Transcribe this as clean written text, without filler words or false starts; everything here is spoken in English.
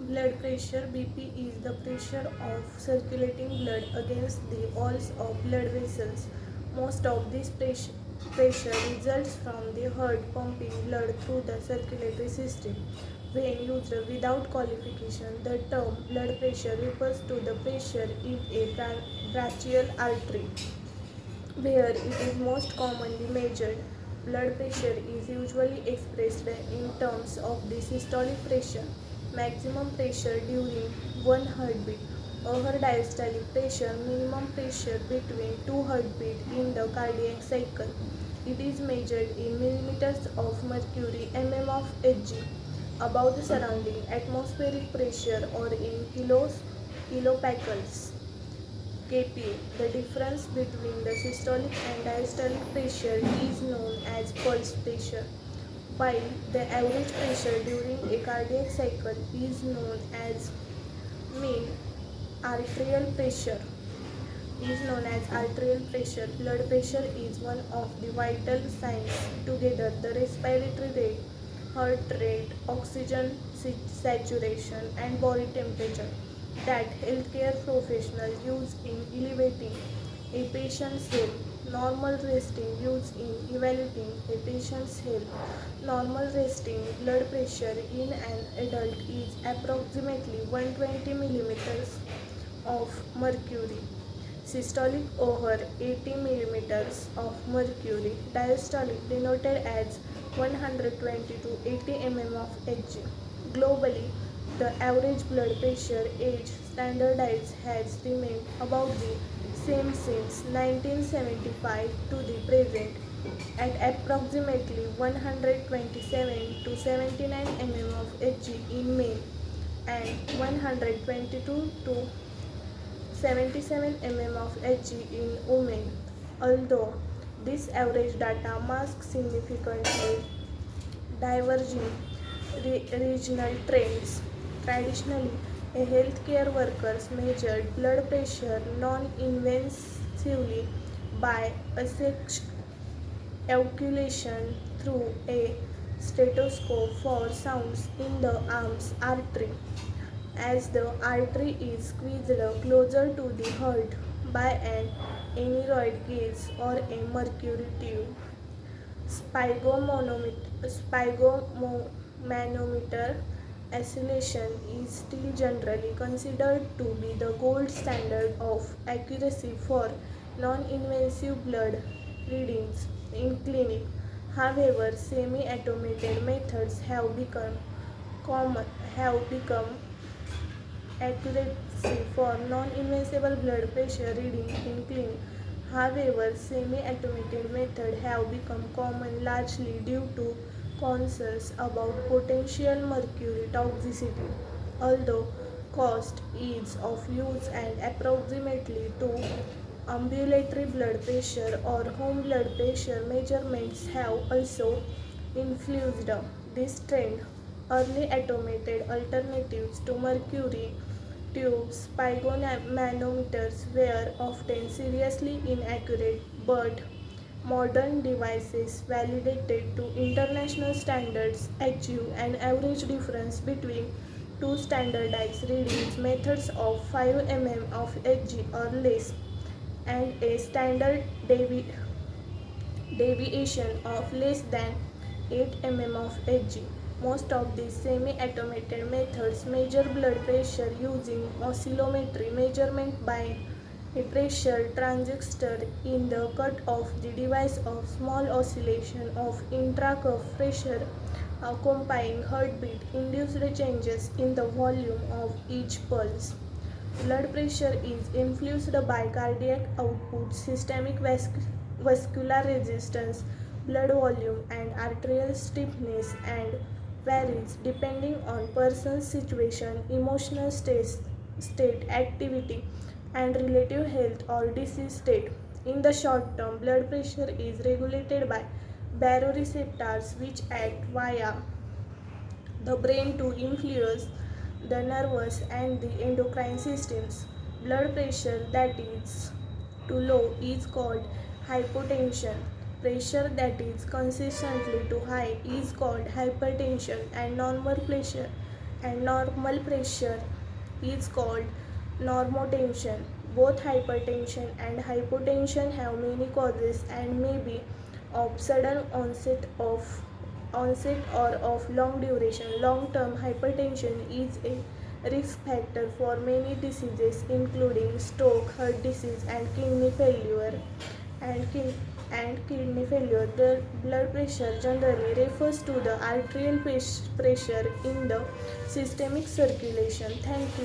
Blood pressure (BP) is the pressure of circulating blood against the walls of blood vessels. Most of this pressure results from the heart pumping blood through the circulatory system. When used without qualification, the term blood pressure refers to the pressure in a brachial artery, where it is most commonly measured. Blood pressure is usually expressed in terms of the systolic pressure, maximum pressure during one heartbeat, over diastolic pressure, minimum pressure between two heartbeats in the cardiac cycle. It is measured in millimeters of mercury mm of Hg above the surrounding atmospheric pressure or in kilopascals. kPa. The difference between the systolic and diastolic pressure is known as pulse pressure, while the average pressure during a cardiac cycle is known as mean arterial pressure. Blood pressure is one of the vital signs. Together, the respiratory rate, heart rate, oxygen saturation, and body temperature that healthcare professionals use in elevating a patient's health. Normal resting used in evaluating a patient's health. Normal resting blood pressure in an adult is approximately 120 millimeters of mercury. Systolic over 80 millimeters of mercury. Diastolic denoted as 120 to 80 mm of Hg. Globally, the average blood pressure age standardized has remained about the same since 1975 to the present at approximately 127 to 79 mm of Hg in men and 122 to 77 mm of Hg in women. Although this average data masks significantly diverging regional trends. Traditionally, a healthcare workers measured blood pressure non-invasively by ejaculation through a stethoscope for sounds in the arm's artery. As the artery is squeezed closer to the heart by an aneroid gauge or a mercury tube. Sphygmomanometer oscillation is still generally considered to be the gold standard of accuracy for non-invasive blood readings in clinic. However, semi-automated methods common have become accuracy for non-invasive blood pressure reading in clinic. However, semi-automated methods have become common largely due to concerns about potential mercury toxicity. Although cost, ease of use, and approximately to ambulatory blood pressure or home blood pressure measurements have also influenced this trend. Early automated alternatives to mercury tubes, sphygmomanometers, were often seriously inaccurate, but modern devices validated to international standards achieve an average difference between two standardized readings methods of 5 mm of Hg or less and a standard deviation of less than 8 mm of Hg. Most of these semi-automated methods measure blood pressure using oscillometry measurement by a pressure transistor in the cut of the device of small oscillation of intracuff pressure accompanying heartbeat induced changes in the volume of each pulse. Blood pressure is influenced by cardiac output, systemic vascular resistance, blood volume, and arterial stiffness, and varies depending on person's situation, emotional state, activity, and relative health or disease state. In the short term, blood pressure is regulated by baroreceptors which act via the brain to influence the nervous and the endocrine systems. Blood pressure that is too low is called hypotension. Pressure that is consistently too high is called hypertension, and normal pressure and normal pressure is called normotension. Both hypertension and hypotension have many causes and may be of sudden onset or of long duration. Long-term hypertension is a risk factor for many diseases including stroke, heart disease and kidney failure and kidney failure. The blood pressure generally refers to the arterial pressure in the systemic circulation. Thank you.